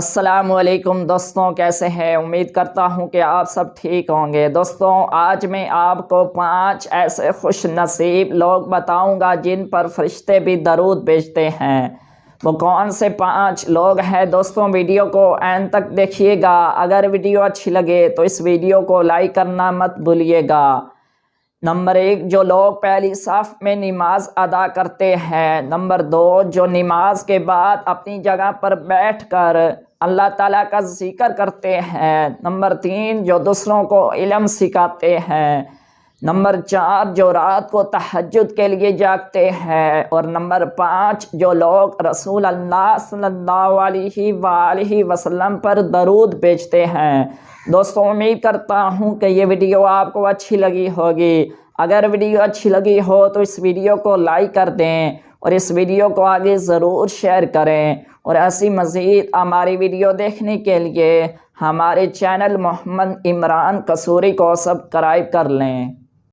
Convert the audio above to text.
السلام علیکم دوستوں، کیسے ہیں؟ امید کرتا ہوں کہ آپ سب ٹھیک ہوں گے۔ دوستوں، آج میں آپ کو 5 ایسے خوش نصیب لوگ بتاؤں گا جن پر فرشتے بھی درود بھیجتے ہیں۔ وہ کون سے 5 لوگ ہیں دوستوں؟ ویڈیو کو اینڈ تک دیکھیے گا۔ اگر ویڈیو اچھی لگے تو اس ویڈیو کو لائک کرنا مت بھولیے گا۔ نمبر 1، جو لوگ پہلی صف میں نماز ادا کرتے ہیں۔ نمبر 2، جو نماز کے بعد اپنی جگہ پر بیٹھ کر اللہ تعالیٰ کا ذکر کرتے ہیں۔ نمبر 3، جو دوسروں کو علم سکھاتے ہیں۔ نمبر 4، جو رات کو تہجد کے لیے جاگتے ہیں۔ اور نمبر 5، جو لوگ رسول اللہ صلی اللہ علیہ وآلہ وسلم پر درود بھیجتے ہیں۔ دوستوں، امید کرتا ہوں کہ یہ ویڈیو آپ کو اچھی لگی ہوگی۔ اگر ویڈیو اچھی لگی ہو تو اس ویڈیو کو لائک کر دیں اور اس ویڈیو کو آگے ضرور شیئر کریں، اور ایسی مزید ہماری ویڈیو دیکھنے کے لیے ہمارے چینل محمد عمران قصوری کو سبسکرائب کر لیں۔